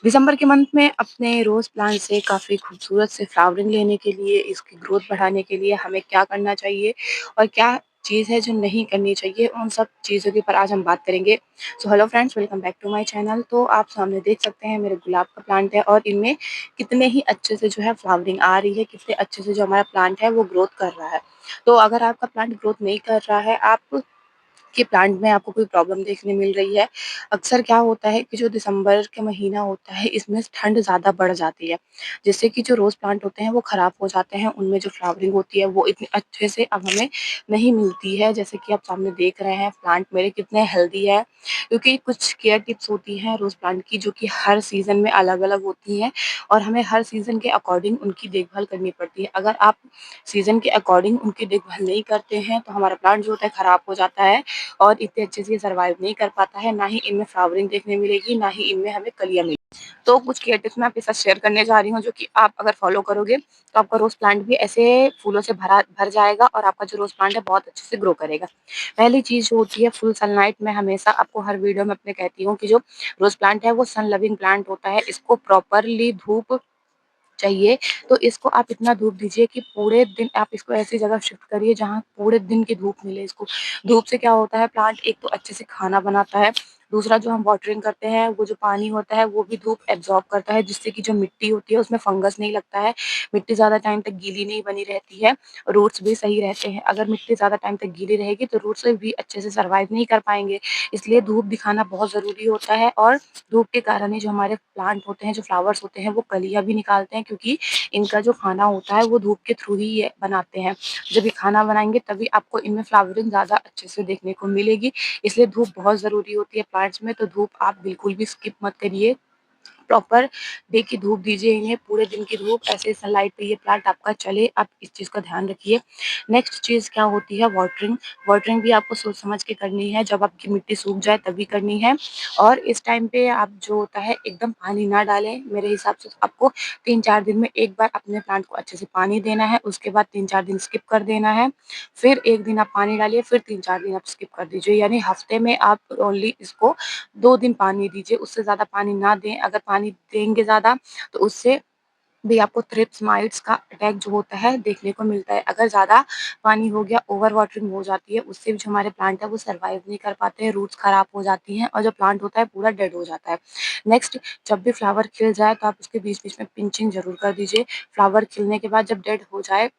दिसंबर के मंथ में अपने रोज़ प्लांट से काफ़ी खूबसूरत से फ्लावरिंग लेने के लिए, इसकी ग्रोथ बढ़ाने के लिए हमें क्या करना चाहिए और क्या चीज़ है जो नहीं करनी चाहिए, उन सब चीज़ों के ऊपर आज हम बात करेंगे। So hello friends, welcome back to my channel. तो आप सामने देख सकते हैं मेरे गुलाब का प्लांट है और इनमें कितने ही अच्छे से जो है फ्लावरिंग आ रही है, कितने अच्छे से जो हमारा प्लांट है वो ग्रोथ कर रहा है। तो अगर आपका प्लांट ग्रोथ नहीं कर रहा है, आप कि प्लांट में आपको कोई प्रॉब्लम देखने मिल रही है। अक्सर क्या होता है कि जो दिसंबर का महीना होता है इसमें ठंड ज़्यादा बढ़ जाती है, जिससे कि जो रोज़ प्लांट होते हैं वो ख़राब हो जाते हैं, उनमें जो फ्लावरिंग होती है वो इतनी अच्छे से अब हमें नहीं मिलती है। जैसे कि आप सामने देख रहे हैं प्लांट मेरे कितने हेल्दी है, क्योंकि कुछ केयर टिप्स होती हैं रोज़ प्लांट की जो कि हर सीज़न में अलग-अलग होती हैं और हमें हर सीज़न के अकॉर्डिंग उनकी देखभाल करनी पड़ती है। अगर आप सीज़न के अकॉर्डिंग उनकी देखभाल नहीं करते हैं तो हमारा प्लांट जो होता है ख़राब हो जाता है और इतने अच्छे से ये सर्वाइव नहीं कर पाता है, ना ही इनमें फ्लावरिंग देखने मिलेगी, ना ही इनमें हमें कलियाँ मिलेंगी। तो कुछ केयर टिप्स मैं आपके साथ शेयर करने जा रही हूँ जो कि आप अगर फॉलो करोगे तो आपका रोज़ प्लांट भी ऐसे फूलों से भर जाएगा और आपका जो रोज़ प्लांट है बहुत अच्छे से ग्रो करेगा। पहली चीज़ जो होती है फुल सनलाइट। मैं हमेशा आपको हर वीडियो में अपने कहती हूँ कि जो रोज़ प्लांट है वो सन लविंग प्लांट होता है, इसको प्रॉपरली धूप चाहिए। तो इसको आप इतना धूप दीजिए कि पूरे दिन आप इसको ऐसी जगह शिफ्ट करिए जहाँ पूरे दिन की धूप मिले इसको। धूप से क्या होता है, प्लांट एक तो अच्छे से खाना बनाता है, दूसरा जो हम वाटरिंग करते हैं वो जो पानी होता है वो भी धूप एब्ज़ॉर्ब करता है, जिससे कि जो मिट्टी होती है उसमें फंगस नहीं लगता है, मिट्टी ज़्यादा टाइम तक गीली नहीं बनी रहती है, रूट्स भी सही रहते हैं। अगर मिट्टी ज़्यादा टाइम तक गीली रहेगी तो रूट्स भी अच्छे से सर्वाइव नहीं कर पाएँगे, इसलिए धूप दिखाना बहुत ज़रूरी होता है। और धूप के कारण ही जो हमारे प्लांट होते हैं, जो फ्लावर्स होते हैं वो कलियाँ भी निकालते हैं, क्योंकि इनका जो खाना होता है वो धूप के थ्रू ही ये बनाते हैं। जब ये खाना बनाएँगे तभी आपको इनमें फ्लावरिंग ज़्यादा अच्छे से देखने को मिलेगी, इसलिए धूप बहुत ज़रूरी होती है प्लांट्स में। तो धूप आप बिल्कुल भी स्किप मत करिए। प्रॉपर डे की धूप दीजिए इन्हें, पूरे दिन की धूप, ऐसे सनलाइट पे ये प्लांट आपका चले, आप इस चीज़ का ध्यान रखिए। नेक्स्ट चीज़ क्या होती है, वाटरिंग। वाटरिंग भी आपको सोच समझ के करनी है, जब आपकी मिट्टी सूख जाए तभी करनी है। और इस टाइम पे आप जो होता है एकदम पानी ना डालें, मेरे हिसाब से तो आपको 3-4 दिन में एक बार अपने प्लांट को अच्छे से पानी देना है, उसके बाद 3-4 दिन स्किप कर देना है, फिर 1 दिन आप पानी डालिए, फिर 3-4 दिन आप स्किप कर दीजिए। यानी हफ्ते में आप ओनली इसको 2 दिन पानी दीजिए, उससे ज़्यादा पानी ना दें। अगर पानी देंगे ज़्यादा तो उससे भी आपको थ्रिप्स, माइट्स का अटैक जो होता है देखने को मिलता है। अगर ज़्यादा पानी हो गया, ओवर वाटरिंग हो जाती है, उससे भी जो हमारे प्लांट है वो सर्वाइव नहीं कर पाते हैं, रूट्स खराब हो जाती हैं और जो प्लांट होता है पूरा डेड हो जाता है। नेक्स्ट, जब भी फ्लावर खिल जाए तो आप उसके बीच-बीच में पिंचिंग ज़रूर कर दीजिए। फ्लावर खिलने के बाद जब डेड हो जाए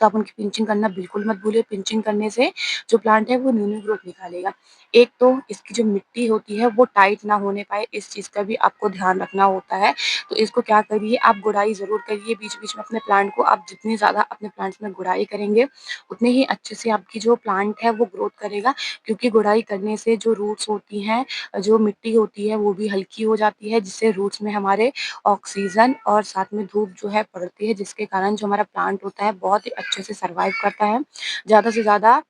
तो आप उनकी पिंचिंग करना बिल्कुल मत भूलिए। पिंचिंग करने से जो प्लांट है वो न्यू-न्यू ग्रोथ निकालेगा। एक तो इसकी जो मिट्टी होती है वो टाइट ना होने पाए, इस चीज़ का भी आपको ध्यान रखना होता है। तो इसको क्या करिए, आप गुड़ाई ज़रूर करिए बीच-बीच में अपने प्लांट को। आप जितनी ज़्यादा अपने प्लांट्स में गुड़ाई करेंगे, उतने ही अच्छे से आपकी जो प्लांट है वो ग्रोथ करेगा, क्योंकि गुड़ाई करने से जो रूट्स होती हैं, जो मिट्टी होती है वो भी हल्की हो जाती है, जिससे रूट्स में हमारे ऑक्सीजन और साथ में धूप जो है पड़ती है, जिसके कारण जो हमारा प्लांट होता है बहुत ही अच्छे से सर्वाइव करता है। ज़्यादा से ज़्यादा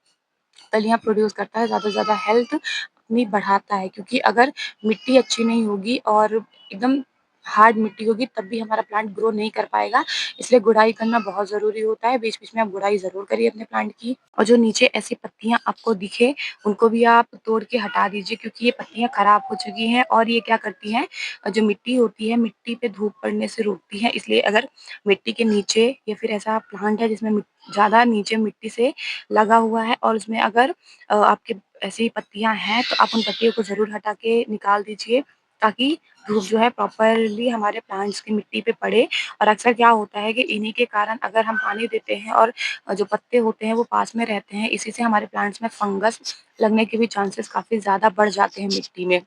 कलियाँ प्रोड्यूस करता है, ज़्यादा से ज़्यादा हेल्थ अपनी बढ़ाता है, क्योंकि अगर मिट्टी अच्छी नहीं होगी और एकदम हार्ड मिट्टी होगी तब भी हमारा प्लांट ग्रो नहीं कर पाएगा। इसलिए गुड़ाई करना बहुत ज़रूरी होता है। बीच-बीच में आप गुड़ाई ज़रूर करिए अपने प्लांट की। और जो नीचे ऐसी पत्तियाँ आपको दिखे उनको भी आप तोड़ के हटा दीजिए, क्योंकि ये पत्तियाँ खराब हो चुकी हैं और ये क्या करती हैं, जो मिट्टी होती है मिट्टी पे धूप पड़ने से रोकती हैं। इसलिए अगर मिट्टी के नीचे या फिर ऐसा प्लांट है जिसमें ज़्यादा नीचे मिट्टी से लगा हुआ है और उसमें अगर आपके ऐसी पत्तियाँ हैं तो आप उन पत्तियों को ज़रूर हटा के निकाल दीजिए, ताकि धूप जो है प्रॉपरली हमारे प्लांट्स की मिट्टी पे पड़े। और अक्सर क्या होता है कि इन्हीं के कारण अगर हम पानी देते हैं और जो पत्ते होते हैं वो पास में रहते हैं, इसी से हमारे प्लांट्स में फंगस लगने के भी चांसेस काफ़ी ज़्यादा बढ़ जाते हैं मिट्टी में।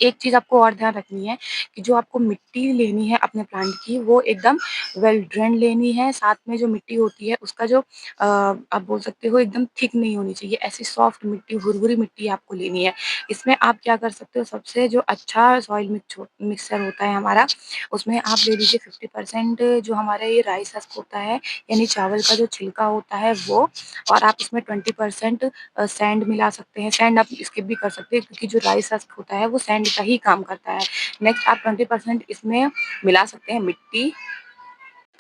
एक चीज़ आपको और ध्यान रखनी है कि जो आपको मिट्टी लेनी है अपने प्लांट की वो एकदम वेल ड्रेन्ड लेनी है। साथ में जो मिट्टी होती है उसका जो आप बोल सकते हो एकदम थिक नहीं होनी चाहिए। ऐसी सॉफ्ट मिट्टी, भुरभुरी मिट्टी आपको लेनी है। इसमें आप क्या कर सकते हो, सबसे जो अच्छा सॉइल मिक्सचर होता है हमारा, उसमें आप ले लीजिए 50% जो हमारा ये राइस हस्क होता है, यानी चावल का जो छिलका होता है वो, और आप इसमें 20% सैंड मिला सकते हैं। सैंड आप स्किप भी कर सकते हैं, क्योंकि जो राइस हस्क होता है वो सैंड का ही काम करता है। नेक्स्ट आप 20% इसमें मिला सकते हैं मिट्टी,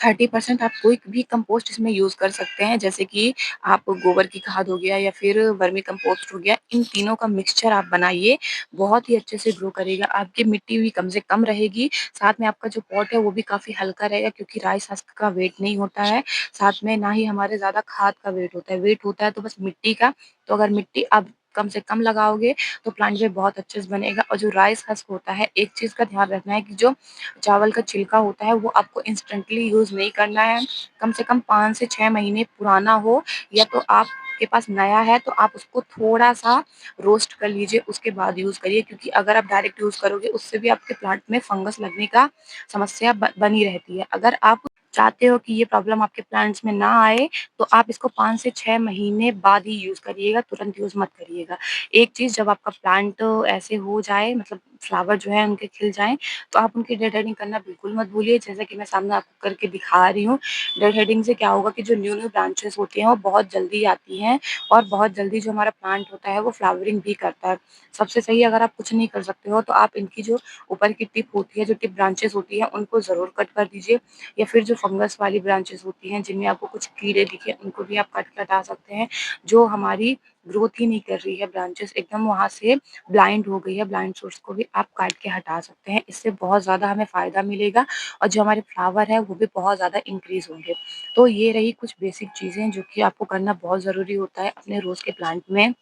30% आप कोई भी कंपोस्ट इसमें यूज़ कर सकते हैं, जैसे कि आप गोबर की खाद हो गया या फिर वर्मी कंपोस्ट हो गया, इन तीनों का मिक्सचर आप बनाइए, बहुत ही अच्छे से ग्रो करेगा। आपकी मिट्टी भी कम से कम रहेगी, साथ में आपका जो पॉट है वो भी काफ़ी हल्का रहेगा क्योंकि राइस हस्क का वेट नहीं होता है, साथ में ना ही हमारे ज़्यादा खाद का वेट होता है तो बस मिट्टी का। तो अगर मिट्टी आप कम से कम लगाओगे तो प्लांट में बहुत अच्छे से बनेगा। और जो राइस हस्क होता है, एक चीज़ का ध्यान रखना है कि जो चावल का छिलका होता है वो आपको इंस्टेंटली यूज़ नहीं करना है। कम से कम 5 से 6 महीने पुराना हो या तो आपके पास नया है तो आप उसको थोड़ा-सा रोस्ट कर लीजिए, उसके बाद यूज़ करिए क्योंकि अगर आप डायरेक्ट यूज़ करोगे उससे भी आपके प्लांट में फंगस लगने का समस्या बनी रहती है। अगर आप चाहते हो कि ये प्रॉब्लम आपके प्लांट्स में ना आए, तो आप इसको 5 से 6 महीने बाद ही यूज़ करिएगा, तुरंत यूज़ मत करिएगा। एक चीज़, जब आपका प्लांट ऐसे हो जाए, मतलब फ्लावर जो है उनके खिल जाएँ, तो आप उनकी डेड हेडिंग करना बिल्कुल मत भूलिए, जैसा कि मैं सामने आपको करके दिखा रही हूँ। डेड हेडिंग से क्या होगा कि जो न्यू-न्यू ब्रांचेज़ होती हैं वो बहुत जल्दी आती हैं और बहुत जल्दी जो हमारा प्लांट होता है वो फ्लावरिंग भी करता है। सबसे सही, अगर आप कुछ नहीं कर सकते हो तो आप इनकी जो ऊपर की टिप होती है, जो टिप ब्रांचेज़ होती हैं उनको ज़रूर कट कर दीजिए, या फिर जो फंगस वाली ब्रांचेज़ होती हैं जिनमें आपको कुछ कीड़े दिखे उनको भी आप कट के हटा सकते हैं। जो हमारी ग्रोथ ही नहीं कर रही है, ब्रांचेज़ एकदम वहाँ से ब्लाइंड हो गई है, ब्लाइंड सोर्स को भी आप काट के हटा सकते हैं। इससे बहुत ज़्यादा हमें फ़ायदा मिलेगा और जो हमारे फ्लावर है वो भी बहुत ज़्यादा इंक्रीज़ होंगे। तो ये रही कुछ बेसिक चीज़ें जो कि आपको करना बहुत ज़रूरी होता है अपने रोज़ के प्लांट में।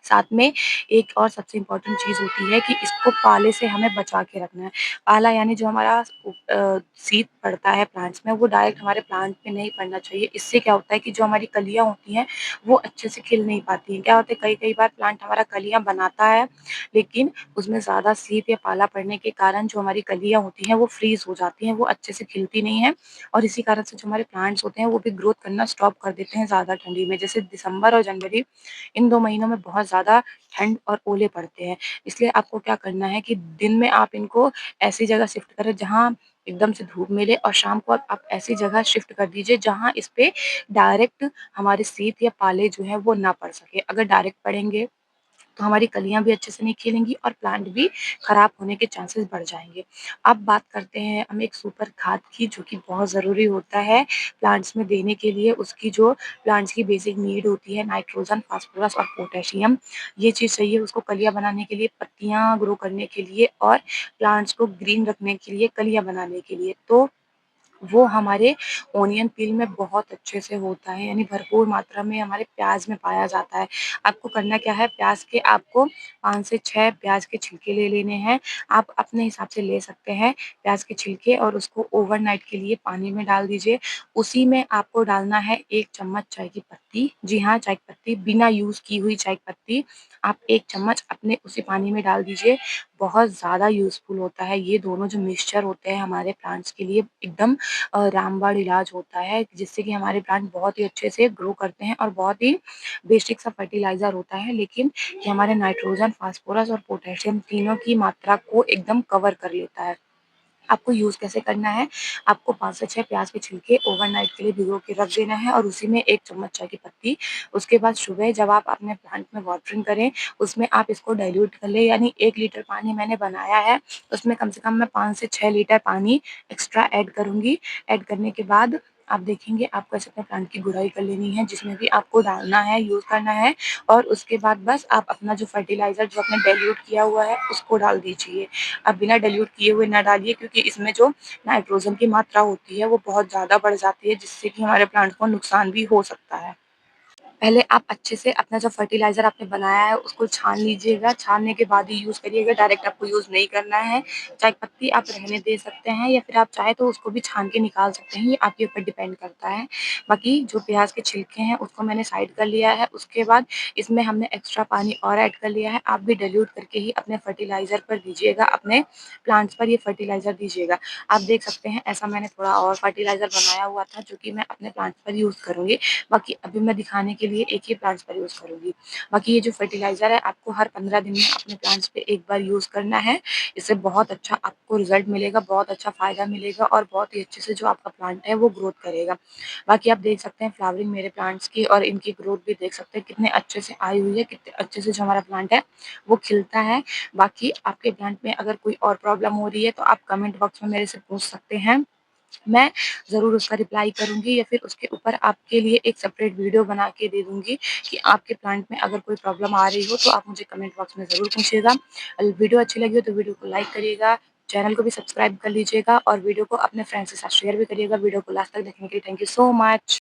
साथ में एक और सबसे इम्पोर्टेंट चीज़ होती है कि इसको पाले से हमें बचा के रखना है। पाला यानी जो हमारा सीड पड़ता है प्लांट्स में, वो डायरेक्ट हमारे प्लांट पे नहीं पड़ना चाहिए। इससे क्या होता है कि जो हमारी कलियाँ होती हैं, वो अच्छे से खिल नहीं पाती हैं। क्या होता है, कई-कई बार प्लांट हमारा कलियाँ बनाता है, लेकिन उसमें ज़्यादा सीड या पाला पड़ने के कारण जो हमारी कलियाँ होती हैं, वो फ्रीज़ हो जाती हैं, वो अच्छे से खिलती नहीं हैं और इसी कारण से जो हमारे प्लांट्स होते हैं, वो भी ग्रोथ करना स्टॉप कर देते हैं ज़्यादा ठंडी में। जैसे दिसंबर और जनवरी, इन 2 महीनों में बहुत ज़्यादा ठंड और ओले पड़ते हैं। इसलिए आपको क्या करना है कि दिन में आप इनको ऐसी जगह शिफ्ट करें जहाँ एकदम से धूप मिले और शाम को आप ऐसी जगह शिफ्ट कर दीजिए जहाँ इस पे डायरेक्ट हमारे शीत या पाले जो हैं वो ना पड़ सके। अगर डायरेक्ट पड़ेंगे तो हमारी कलियाँ भी अच्छे से नहीं खिलेंगी और प्लांट भी खराब होने के चांसेस बढ़ जाएँगे। अब बात करते हैं हम एक सुपर खाद की, जो कि बहुत ज़रूरी होता है प्लांट्स में देने के लिए। उसकी जो प्लांट्स की बेसिक नीड होती है, नाइट्रोजन, फास्फोरस और पोटेशियम, ये चीज़ चाहिए उसको कलियाँ बनाने के लिए, पत्तियाँ ग्रो करने के लिए और प्लांट्स को ग्रीन रखने के लिए, कलियाँ बनाने के लिए। तो वो हमारे ओनियन पील में बहुत अच्छे से होता है, यानी भरपूर मात्रा में हमारे प्याज़ में पाया जाता है। आपको करना क्या है, प्याज़ के आपको 5 से 6 प्याज़ के छिलके ले लेने हैं। आप अपने हिसाब से ले सकते हैं प्याज़ के छिलके और उसको ओवरनाइट के लिए पानी में डाल दीजिए। उसी में आपको डालना है 1 चम्मच चाय की पत्ती, जी हाँ, चाय की पत्ती, बिना यूज़ की हुई चाय की पत्ती, आप 1 चम्मच अपने उसी पानी में डाल दीजिए। बहुत ज़्यादा यूज़फुल होता है, ये दोनों जो मिक्सचर होते हैं हमारे प्लांट्स के लिए एकदम रामबाण इलाज होता है, जिससे कि हमारे प्लांट बहुत ही अच्छे से ग्रो करते हैं और बहुत ही बेसिक सा फर्टिलाइज़र होता है, लेकिन ये हमारे नाइट्रोजन, फास्फोरस और पोटेशियम तीनों की मात्रा को एकदम कवर कर लेता है। आपको यूज़ कैसे करना है, आपको 5 से 6 प्याज़ के छिलके ओवरनाइट के लिए भिगो के रख देना है और उसी में 1 चम्मच चाय की पत्ती। उसके बाद सुबह जब आप अपने प्लांट में वाटरिंग करें, उसमें आप इसको डाइल्यूट कर लें, यानी 1 लीटर पानी मैंने बनाया है, उसमें कम से कम मैं 5 से 6 लीटर पानी एक्स्ट्रा ऐड करूँगी। ऐड करने के बाद आप देखेंगे आपको ऐसे अपने प्लांट की गुड़ाई कर लेनी है, जिसमें भी आपको डालना है, यूज़ करना है और उसके बाद बस आप अपना जो फर्टिलाइज़र जो आपने डाइल्यूट किया हुआ है, उसको डाल दीजिए। आप बिना डाइल्यूट किए हुए ना डालिए क्योंकि इसमें जो नाइट्रोजन की मात्रा होती है वो बहुत ज़्यादा बढ़ जाती है, जिससे कि हमारे प्लांट को नुकसान भी हो सकता है। पहले आप अच्छे से अपना जो फर्टिलाइज़र आपने बनाया है उसको छान लीजिएगा, छानने के बाद ही यूज़ करिएगा, डायरेक्ट आपको यूज़ नहीं करना है। चाय पत्ती आप रहने दे सकते हैं या फिर आप चाहें तो उसको भी छान के निकाल सकते हैं, ये आपके ऊपर डिपेंड करता है। बाकी जो प्याज़ के छिलके हैं उसको मैंने साइड कर लिया है, उसके बाद इसमें हमने एक्स्ट्रा पानी और ऐड कर लिया है। आप भी डाइल्यूट करके ही अपने फर्टिलाइज़र पर दीजिएगा, अपने प्लांट्स पर ये फर्टिलाइज़र दीजिएगा। आप देख सकते हैं ऐसा मैंने थोड़ा और फर्टिलाइज़र बनाया हुआ था जो कि मैं अपने प्लांट्स पर यूज़ करूँगी। बाकी अभी मैं दिखाने के लिए एक ही प्लांट्स पर यूज़ करूँगी। बाकी ये जो फर्टिलाइज़र है आपको हर 15 दिन में अपने प्लांट्स पे एक बार यूज़ करना है। इससे बहुत अच्छा आपको रिज़ल्ट मिलेगा, बहुत अच्छा फ़ायदा मिलेगा और बहुत ही अच्छे से जो आपका प्लांट है वो ग्रोथ करेगा। बाकी आप देख सकते हैं फ्लावरिंग मेरे प्लांट्स की और इनकी ग्रोथ भी देख सकते हैं कितने अच्छे से आई हुई है, कितने अच्छे से जो हमारा प्लांट है वो खिलता है। बाकी आपके प्लांट में अगर कोई और प्रॉब्लम हो रही है तो आप कमेंट बॉक्स में मेरे से पूछ सकते हैं। मैं ज़रूर उसका रिप्लाई करूँगी या फिर उसके ऊपर आपके लिए एक सेपरेट वीडियो बना के दे दूँगी कि आपके प्लांट में अगर कोई प्रॉब्लम आ रही हो तो आप मुझे कमेंट बॉक्स में ज़रूर पूछिएगा। वीडियो अच्छी लगी हो तो वीडियो को लाइक करिएगा, चैनल को भी सब्सक्राइब कर लीजिएगा और वीडियो को अपने फ्रेंड्स के साथ शेयर भी करिएगा। वीडियो को लास्ट तक देखने के लिए थैंक यू सो मच।